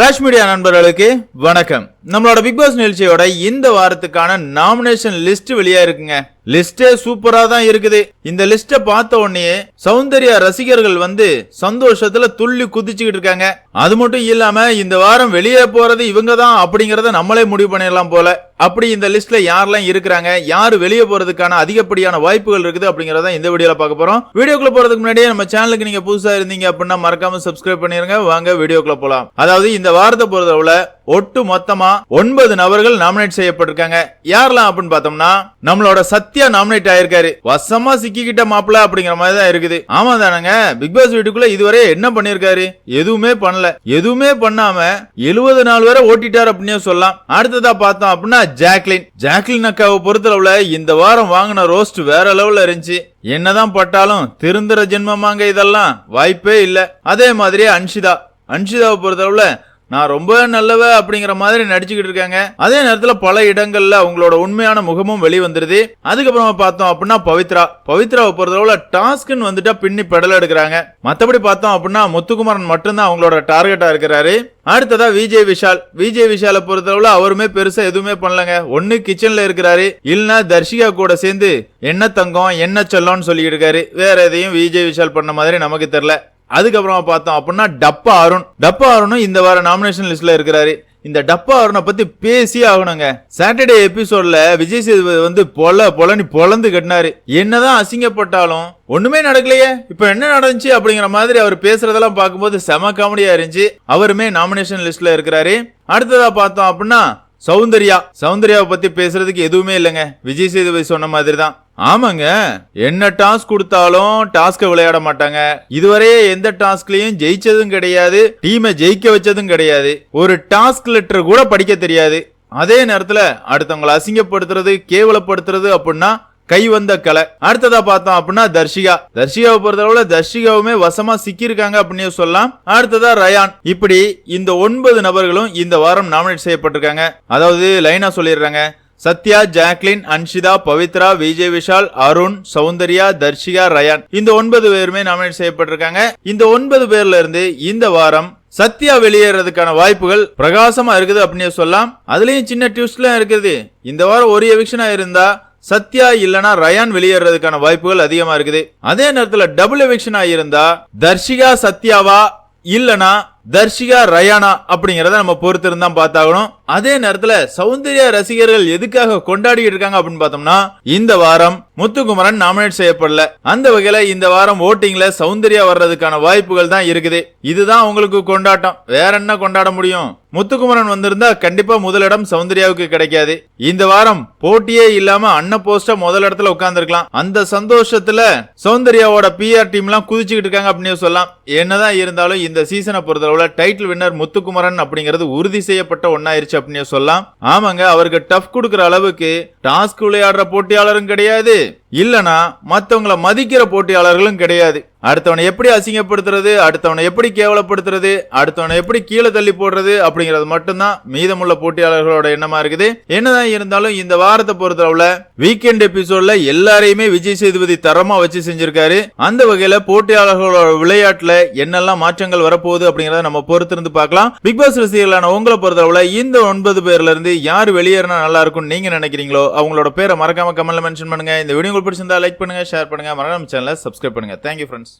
Rash media நண்பர்களுக்கு வணக்கம். நம்மளோட பிக் பாஸ் நிகழ்ச்சியோட இந்த வாரத்துக்கான நாமினேஷன் லிஸ்ட் வெளியா இருக்குங்க. லிஸ்டே சூப்பரா தான் இருக்குது. இந்த லிஸ்ட பார்த்த உடனே சௌந்தர்யா ரசிகர்கள் சந்தோஷத்துல துள்ளி குதிச்சுக்கிட்டு இருக்காங்க. அது மட்டும் இல்லாம இந்த வாரம் வெளியே போறது இவங்க தான் அப்படிங்கறத நம்மளே முடிவு பண்ணிடலாம் போல. அப்படி இந்த லிஸ்ட்ல யாரெல்லாம் இருக்கிறாங்க, யாரு வெளியே போறதுக்கான அதிகப்படியான வாய்ப்புகள் இருக்குது அப்படிங்கறத இந்த வீடியோல பார்க்க போறோம். வீடியோக்குள்ள போறதுக்கு முன்னாடியே நம்ம சேனலுக்கு நீங்க புதுசா இருந்தீங்க அப்படின்னா மறக்காம சப்ஸ்கிரைப் பண்ணிருங்க. வாங்க வீடியோக்குள்ள போலாம். அதாவது இந்த வாரத்தை பொறுத்தவரை ஒட்டு மொத்தமா 9 நபர்கள் நாமினேட் செய்யப்பட்டிருக்காங்க. யாரெல்லாம் அப்படின்னு பார்த்தோம்னா நம்மளோட சத்யா நாமினேட் ஆயிருக்காரு. வசமா சிக்கிக்கிட்ட மாப்பிள்ள அப்படிங்கிற மாதிரி தான் இருக்குது. ஆமா தானங்க, பிக் பாஸ் வீட்டுக்குள்ள இதுவரை என்ன பண்ணிருக்காரு? எதுவுமே பண்ணல. எதுவுமே பண்ணாம 70 நாள் வரை ஓட்டிட்டார் அப்படின்னு சொல்லலாம். அடுத்ததா பார்த்தோம் அப்படின்னா ஜாக்லின் அக்காவை பொறுத்தளவுல இந்த வாரம் வாங்கின ரோஸ்ட் வேற லெவல்ல இருந்துச்சு. என்னதான் பட்டாலும் திருந்துற ஜென்மமாங்க, இதெல்லாம் வாய்ப்பே இல்ல. அதே மாதிரி அன்ஷிதாவை பொறுத்தளவுல நான் ரொம்ப நல்லவ அப்படிங்கிற மாதிரி நடிச்சுக்கிட்டு இருக்காங்க. அதே நேரத்துல பல இடங்கள்ல அவங்களோட உண்மையான முகமும் வெளிவந்துருது. அதுக்கப்புறமா பார்த்தோம் அப்படின்னா பவித்ராவை பொறுத்தளவுல டாஸ்க்னு வந்துட்டா பின்னி பெடல் எடுக்கிறாங்க. மத்தபடி பார்த்தோம் அப்படின்னா முத்துக்குமரன் மட்டும்தான் அவங்களோட டார்கெட்டா இருக்கிறாரு. அடுத்ததா விஜய் விஷாலை பொறுத்தளவுல அவருமே பெருசா எதுவுமே பண்ணலங்க. ஒண்ணு கிச்சன்ல இருக்கிறாரு, இல்லனா தர்ஷிகா கூட சேர்ந்து என்ன தங்கம் என்ன செல்லம்னு சொல்லிட்டு இருக்காரு. வேற எதையும் விஜய் விஷால் பண்ண மாதிரி நமக்கு தெரியல. அதுக்கப்புறமா பார்த்தோம் அப்படின்னா டப்பா அருணும் இந்த வார நாமினேஷன் லிஸ்ட்ல இருக்கிறாரு. இந்த டப்பா அருணை பத்தி பேசி ஆகணுங்க. சாட்டர்டே எபிசோட்ல விஜய் சேதுபதி பொலனி பொலந்து கட்டினாரு. என்னதான் அசிங்கப்பட்டாலும் ஒண்ணுமே நடக்கலையே, இப்ப என்ன நடந்துச்சு அப்படிங்கிற மாதிரி அவர் பேசுறதெல்லாம் பார்க்கும்போது செம காமெடியா இருந்துச்சு. அவருமே நாமினேஷன் லிஸ்ட்ல இருக்கிறாரு. அடுத்ததா பார்த்தோம் அப்படின்னா சௌந்தர்யாவை பத்தி பேசுறதுக்கு எதுவுமே இல்லைங்க. விஜய் சேதுபதி சொன்ன மாதிரி தான். ஆமாங்க, என்ன டாஸ்க் கொடுத்தாலும் டாஸ்க விளையாட மாட்டாங்க. இதுவரையே எந்த டாஸ்க்லயும் ஜெயிச்சதும் கிடையாது, டீமை ஜெயிக்க வச்சதும் கிடையாது. ஒரு டாஸ்க் லெட்டர் கூட படிக்க தெரியாது. அதே நேரத்துல அடுத்தவங்களை அசிங்கப்படுத்துறது, கேவலப்படுத்துறது அப்படின்னா கை வந்த கலை. அடுத்ததா பார்த்தோம் அப்படின்னா தர்ஷிகாவை பொறுத்தளவுல தர்ஷிகாவுமே வசமா சிக்கியிருக்காங்க அப்படின்னு சொல்லலாம். அடுத்ததா ரயான். இப்படி இந்த 9 நபர்களும் இந்த வாரம் நாமினேட் செய்யப்பட்டிருக்காங்க. அதாவது லைனா சொல்லிடுறாங்க. சத்யா, ஜாக்லின், அன்ஷிதா, பவித்ரா, விஜய் விஷால், அருண், சௌந்தர்யா, தர்ஷிகா, ரயான் இந்த 9 பேருமே நாமினேட் செய்யப்பட்டிருக்காங்க. இந்த 9 பேர்ல இருந்து இந்த வாரம் சத்யா வெளியேறதுக்கான வாய்ப்புகள் பிரகாசமா இருக்குது அப்படின்னு சொல்லலாம். அதுலயும் சின்ன ட்விஸ்ட்லாம் இருக்குது. இந்த வாரம் ஒரு எவிக்ஷனா இருந்தா சத்யா இல்லனா ரயான் வெளியேறதுக்கான வாய்ப்புகள் அதிகமா இருக்குது. அதே நேரத்துல டபுள் எவிக்ஷன் ஆயிருந்தா தர்ஷிகா சத்யாவா இல்லனா தர்ஷிகா ரயானா அப்படிங்கறத நம்ம பொறுத்து இருந்தா பார்த்தாகணும். அதே நேரத்துல சௌந்தர்யா ரசிகர்கள் எதுக்காக கொண்டாடிட்டு இருக்காங்க அப்படின்னு பார்த்தோம்னா இந்த வாரம் முத்துக்குமரன் நாமினேட் செய்யப்படல. அந்த வகையில இந்த வாரம் ஓட்டிங்ல சௌந்தர்யா வர்றதுக்கான வாய்ப்புகள் தான் இருக்குது. இதுதான் உங்களுக்கு கொண்டாட்டம், வேற என்ன கொண்டாட முடியும்? முத்துக்குமரன் வந்திருந்தா கண்டிப்பா முதலிடம் சௌந்தர்யாவுக்கு கிடைக்காது. இந்த வாரம் போட்டியே இல்லாம அன்ன போஸ்டா முதல் இடத்துல உட்கார்ந்துருக்கலாம். அந்த சந்தோஷத்துல சௌந்தர்யாவோட பிஆர் டீம் எல்லாம் குதிச்சுக்கிட்டு இருக்காங்க அப்படின்னு சொல்லலாம். என்னதான் இருந்தாலும் இந்த சீசனை பொறுத்தளவுல டைட்டில் வின்னர் முத்துக்குமரன் அப்படிங்கிறது உறுதி செய்யப்பட்ட ஒன்னாயிருச்சு அப்படின்னு சொல்லலாம். ஆமாங்க, அவருக்கு டஃப் கொடுக்கிற அளவுக்கு டாஸ்க் விளையாடுற போட்டியாளரும் கிடையாது, இல்லனா மத்தவங்களை மதிக்கிற போட்டியாளர்களும் கிடையாது. அடுத்தவனை எப்படி அசிங்கப்படுத்துறது, அடுத்தவனை எப்படி கேவலப்படுத்துறது, அடுத்தவனை எப்படி கீழே தள்ளி போடுறது அப்படிங்கறது மட்டும்தான் மீதமுள்ள போட்டியாளர்களோட எண்ணமா இருக்குது. என்னதான் இருந்தாலும் இந்த வாரத்தை பொறுத்தளவுல வீக்கெண்ட் எபிசோட்ல எல்லாரையுமே விஜய் சேதுபதி தரமா வச்சு செஞ்சிருக்காரு. அந்த வகையில போட்டியாளர்களோட விளையாட்டுல என்னெல்லாம் மாற்றங்கள் வரப்போகுது அப்படிங்கறத நம்ம பொறுத்திருந்து பார்க்கலாம். பிக் பாஸ் ரசிகர்களான உங்களை பொறுத்தளவுல இந்த 9 பேர்ல இருந்து யாரு வெளியேறினா நல்லா இருக்கும் நீங்க நினைக்கிறீங்களோ அவங்களோட பேரை மறக்காம கமெண்ட்ல மென்ஷன் பண்ணுங்க. இந்த வீடியோ பிடிச்சிருந்தா லைக் பண்ணுங்க, ஷேர் பண்ணுங்க, மறக்காம சேனலை சப்ஸ்கிரைப் பண்ணுங்க. Thank you friends.